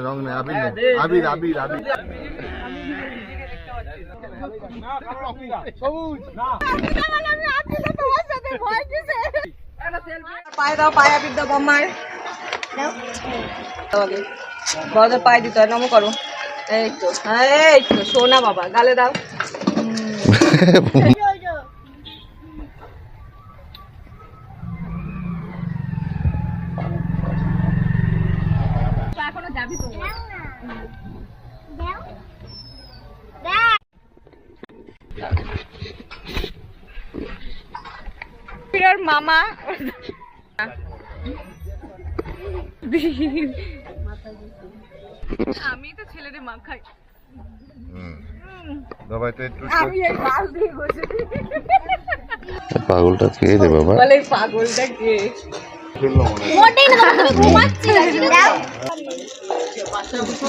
রং নেই, আবির আবির আবির আবির। পায়ে দাও, পায়ে আবির দাও বম্মার। বড়দের পায়ে দিতে হয়, নম করো। এই তো, এই তো সোনা বাবা, গালে দাও। এখনো যাবি তো? মামা আমি তো ছেলেদের মা খাই। পাগলটা খেয়ে দে বাবা। বলে পাগলটা কে?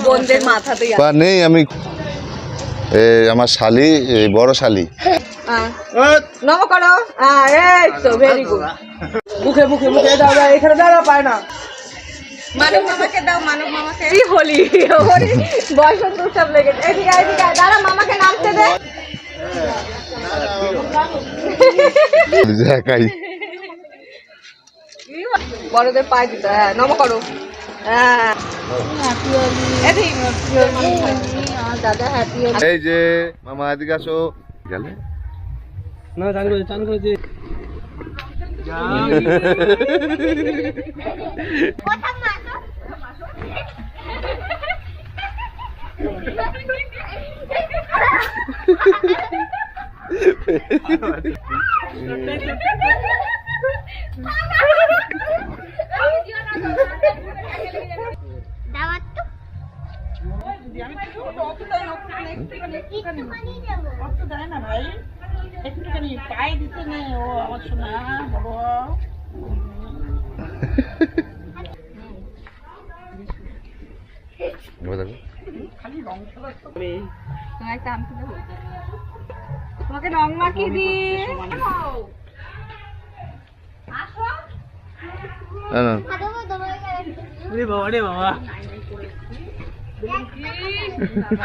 বোনদের মাথাতেই নেই। আমি আমার শালি, বড় শালি। নম করো। এই তো ভেরি গুড। মুখে মুখে মুখে দাও, এখানে দাঁড়া পায় না। মানব মামাকে দাও, মানব মামাকে। কি হলি ওরে বসন্ত উৎসব লেগেছে। এদিকে এদিকে দাঁড়া, মামাকে নামতে দে। বড়দের পায়ে দিতে। হ্যাঁ, নম করো। এই যে মামা এদিকে আসো। গেলে না চান করে চান করেছে। একটুখানি পায়ে দিতে নেই ও আমার শোনা বড়। খালি রং খেলা তোমাকে রং মাখিয়ে দি। বাবা রে বাবা,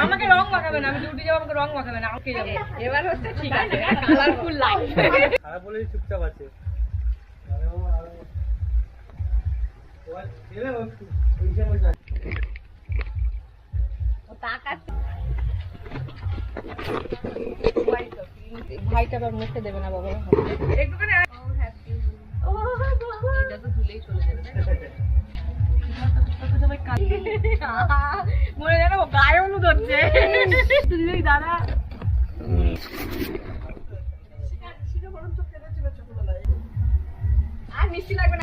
আমাকে রং মাখাবে না, আমি ডিউটি যাবো, আমাকে রং মাখাবে না, আমাকে যাবো। এবার হচ্ছে ঠিক আছে, কালারফুল লাইট। খারাপ বলেই চুপচাপ আছে। ভাইটা আবার মুখে দেবে না বাবা। একটুখানি এটা তো ধুলেই চলে যাবে। মনে জানো গায়ে হলুদ হচ্ছে। দাদা আর মিষ্টি লাগবে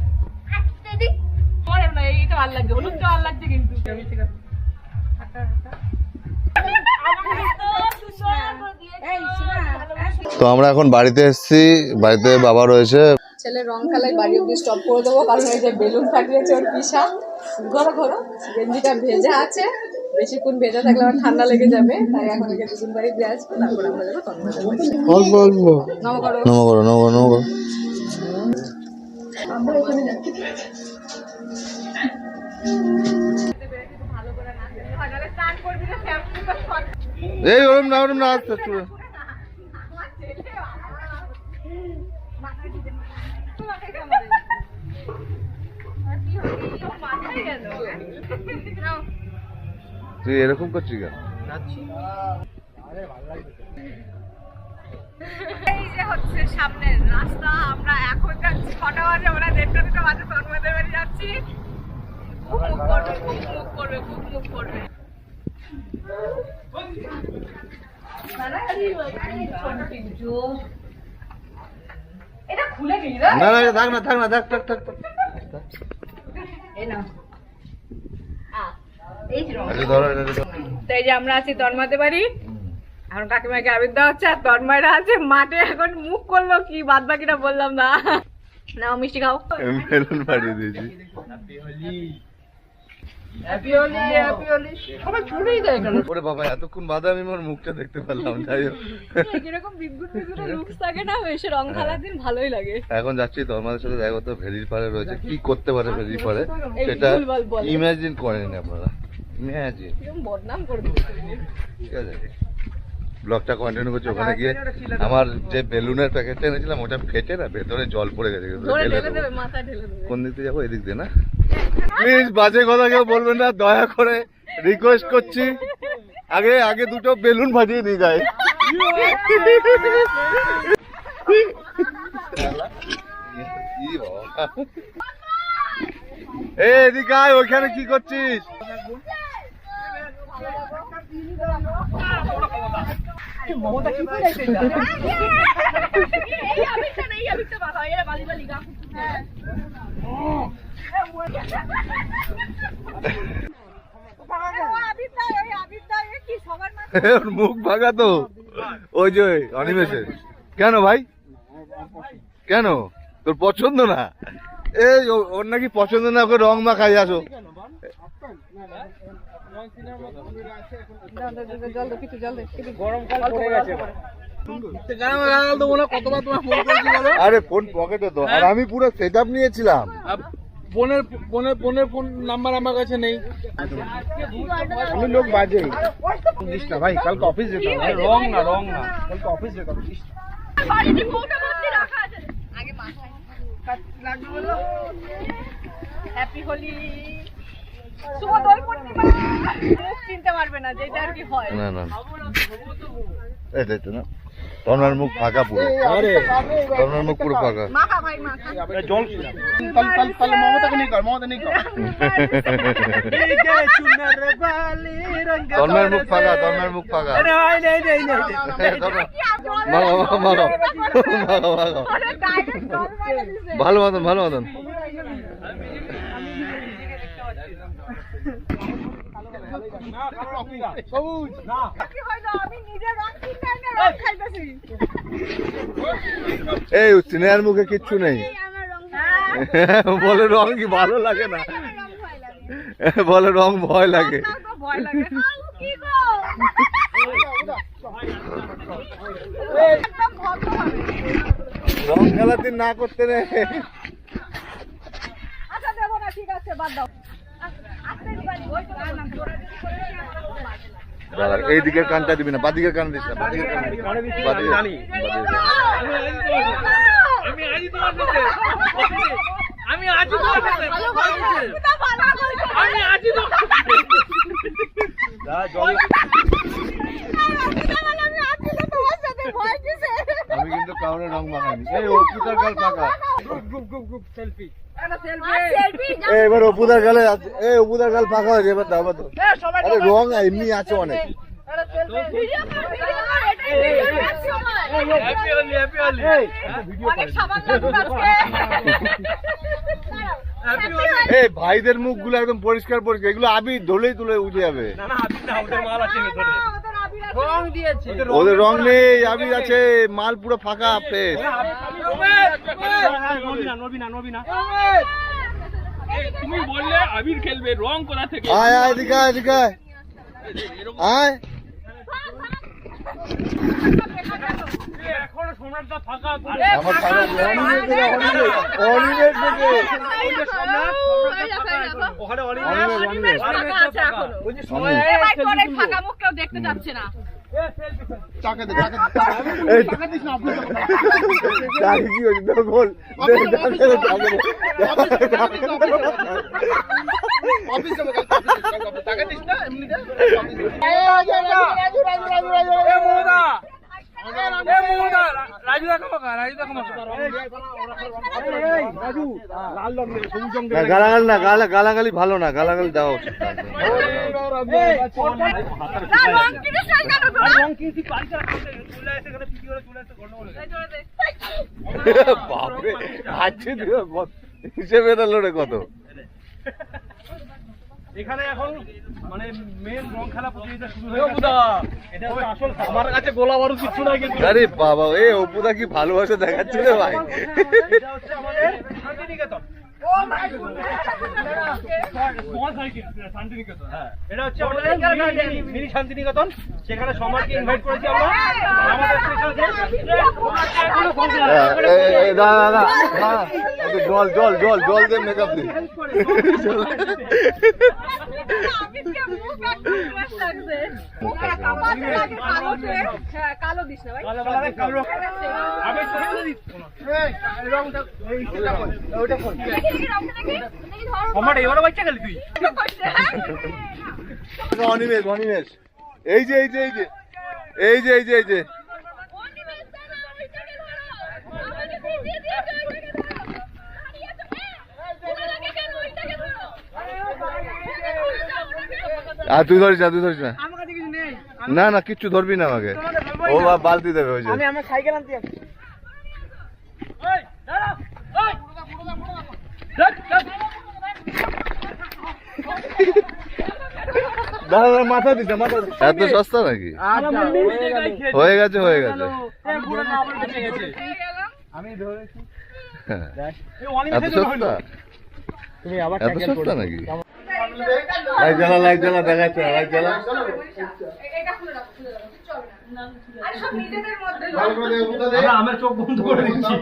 না, এইটা ভালো লাগছে, হলুদটা ভালো লাগছে কিন্তু। তো আমরা এখন বাড়িতে এসেছি, বাড়িতে বাবা রয়েছে। ছেলে রং খেলায় বাড়ি অব্দি স্টপ করে দেবো, কারণ এই যে বেলুন ফাটিয়েছে ওর পিসা। ঘোরো ঘোরো, গেঞ্জিটা ভেজা আছে, বেশিক্ষণ ভেজা থাকলে আমার ঠান্ডা লেগে যাবে, তাই এখন ওকে দুদিন বাড়ি দিয়ে আসবো, তারপর আমরা যাবো তন্ময়। অল্প অল্প নম করো, নম করো, নম করো, নম করো। এই ওরম না, ওরম না, আস্তে আস্তে। তুই এরকম করছিস কেন? এই যে হচ্ছে সামনের রাস্তা, আমরা এখন যাচ্ছি 6টা বাজে, আমরা 1:30 বাজে তন্ময়দের বাড়ি যাচ্ছি। খুব মুখ করবে, খুব মুখ করবে, খুব মুখ করবে। এটা খুলে গেলি না? না না, থাক না, থাক না, থাক থাক থাক। এই নাও। এই যে আমরা আছি তন্ময়দের বাড়ি, এখন কাকিমাকে আবির দেওয়া হচ্ছে, আর তন্ময়রা আছে মাঠে। এখন মুখ করলো কি, বাদ বাকিটা বললাম না। নাও মিষ্টি খাও। মেলুন পাঠিয়ে দিয়েছি। সবাই ছুড়েই দেয় কেন? ওরে বাবা, এতক্ষণ বাদে আমি আমার মুখটা দেখতে পারলাম। যাই হোক, এরকম বিদ্যুৎ লুকস থাকে না, এসে রং খেলার দিন ভালোই লাগে। এখন যাচ্ছি তোমাদের সাথে দেখা করতে। ভেরির পারে রয়েছে, কি করতে পারে ভেরির পারে সেটা ইমাজিন করেন আপনারা। ইমাজিন বদনাম করে দিচ্ছে। ঠিক আছে, ব্লগটা কন্টিনিউ করছি। ওখানে গিয়ে আমার যে বেলুনের প্যাকেটটা এনেছিলাম ওটা ফেটে না ভেতরে জল পড়ে গেছে। কোন দিক দিয়ে যাবো? এদিক দিয়ে না? প্লিজ বাজে কথা কেউ বলবেন না, দয়া করে রিকোয়েস্ট করছি। আগে আগে দুটো বেলুন ভাজিয়ে নিয়ে যায়। এদিকে আয়, ওইখানে কি করছিস? মুখ ভাগা তো ওই যে অনিমেষের। কেন ভাই, কেন তোর পছন্দ না? এই ওর নাকি পছন্দ না, ওকে রং মাখাই। আসো আরে ফোন পকেটে তো, আর আমি পুরো সেট আপ নিয়েছিলাম। বোনের ফোন নাম্বার আমার কাছে নেই। আমি লোক বাজে না ভাই, কালকে অফিস যেতে হবে। রং না কালকে অফিস যেতে হবে। হ্যাপি হোলি, শুভ দোল পূর্ণিমা। চিনতে পারবে না যেটা আর কি হয়। না না, এটাই তো না। তোমার মুখ ফাঁকা পুরো, তোমার মুখ পুরো ফাঁকা। মাখা ভাই মাখা। জল তাহলে মমতাকে নিয়ে কর, মমতা নিয়ে কর। তোমার মুখ ফাঁকা, তোমার মুখ ফাঁকা। মারো মারো মারো মারো, ভালো মতন ভালো মতন। এই স্নেহার মুখে কিচ্ছু নেই। বলে রং কি ভালো লাগে না, বলে রং ভয় লাগে। রং খেলার দিন না করতে নেই। আচ্ছা দেবো না, ঠিক আছে বাদ দাও। এই দিকের কানটা দিবি না, বাদিকের কান দিস না, বাদিকের কান দিস না। আমি আজই তোমার সাথে আমি কিন্তু কাউরে রং মাখাইনি। এই অপুদার গাল পাকা। এবার অপুদার গালে, এই অপুদার গাল পাকা হয়েছে। এবার দাও তো। আরে রং এমনি আছে অনেক। এই ভাইদের মুখগুলো একদম পরিষ্কার পরিষ্কার, এগুলো আবির ধুলেই তুলে উঠে যাবে। ওদের রং নেই, আবির আছে, মাল পুরো ফাঁকা ফ্রেশ। তুমি বললে আবির খেলবে, রং কোথা থেকে? আয় আয় এদিকে আয়, এদিকে আয়, আয়। এখনো সম্রাটটা ফাঁকা। আমার ফাঁকা অনিমেষ থেকে, অনিমেষ থেকে। ওখানে ফাঁকা মুখ কেউ দেখতে যাচ্ছে না। টাকা দে, টাকা দিস না। টাকা কি হয়েছে? বল অফিস যাবো, টাকা দিস না এমনি দে। রাজু দেখো, গালাগাল না, গালাগালি ভালো না, গালাগালি দেওয়া উচিত। বাপরে, আছে হিসেবে লড়ে কত। এখানে এখন মানে মেন রং খেলা প্রতিযোগিতা শুরু হয়ে গেছে। এটা হচ্ছে আসল। আমার কাছে গোলা বারুদ কিছু নাই কিন্তু। আরে বাবা, এই অপুদা কি ভালোবাসা দেখাচ্ছে রে ভাই। এটা হচ্ছে আমাদের শান্তিনিকেতন। Small circuit Santiniketan. হ্যাঁ, এটা হচ্ছে আমাদের মিনি শান্তিনিকেতন। সেখানে সবাইকে ইনভাইট করেছি আমরা। আমাদের স্পেশাল দাদা জল জল জল জল দিয়ে মেকআপ দিই। কালো দিস না ভাই। এবারও বাচ্চা গেলি তুই। অনিমেষ অনিমেষ এই যে এই যে এই যে এই যে এই যে এই যে আর তুই ধরিস না তুই ধরিস না না না কিচ্ছু ধরবি না আমাকে ও বালতি দেবে ওই যে আমি সাইকেল আনতে যাচ্ছি। দাদা মাথা দিতে মাথা এত সস্তা নাকি হয়ে গেছে হয়ে গেছে এত সস্তা তুমি আবার এত সস্তা নাকি লাইট জ্বালা লাইট জ্বালা দেখাচ্ছে লাইট জ্বালা আমরা চোখ বন্ধ করে দিচ্ছি।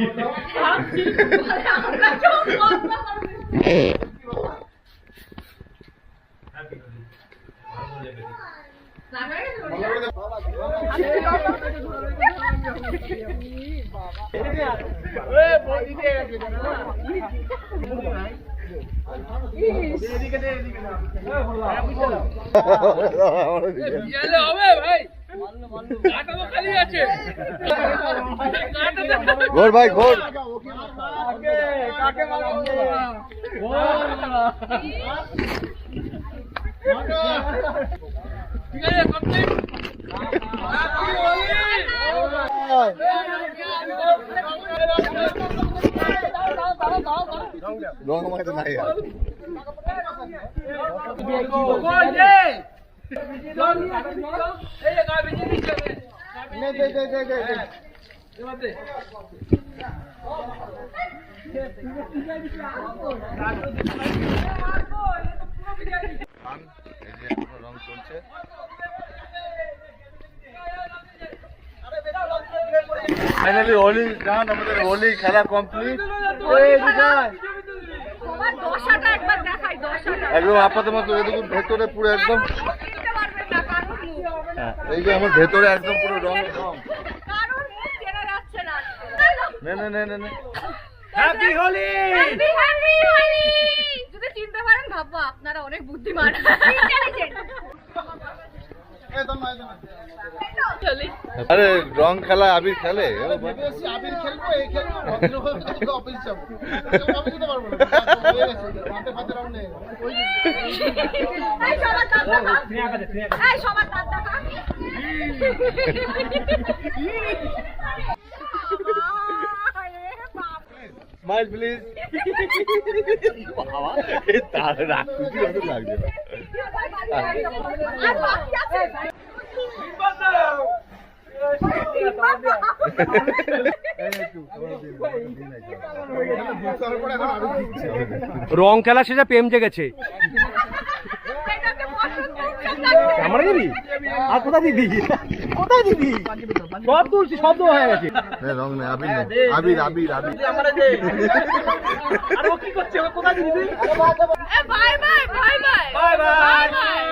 ঘোর ভাই ঘোর রং আমাকে তো নাই আর রং চলছে ফাইনালি হোলি গান আমাদের হোলি খেলা কমপ্লিট একদম আপাতত মতো এদিকে ভেতরে পুরো একদম এই যে আমার ভেতরে একদম পুরো রং রং না না না না না হ্যাপি হোলি। যদি চিনতে পারেন ভাববো আপনারা অনেক বুদ্ধিমান। আরে রং খেলা আবির খেলে আবির খেলবো এই খেলবো অফিস যাবো অফিস যেতে পারবো না হাতে ফাতে রং নেই স্মাইল প্লিজ তার রাগ খুশি মতো লাগছে রং খেলা শেষে প্রেম জেগেছে। আমরা দিবি আর কোথায় দিবি কোথায় দিবি সব তুলছি শব্দ হয়ে গেছে। রং নেই আবির নেই আবির আবির আবির আর ও কি করছে কোথায় দিবি? Bye bye bye bye bye bye.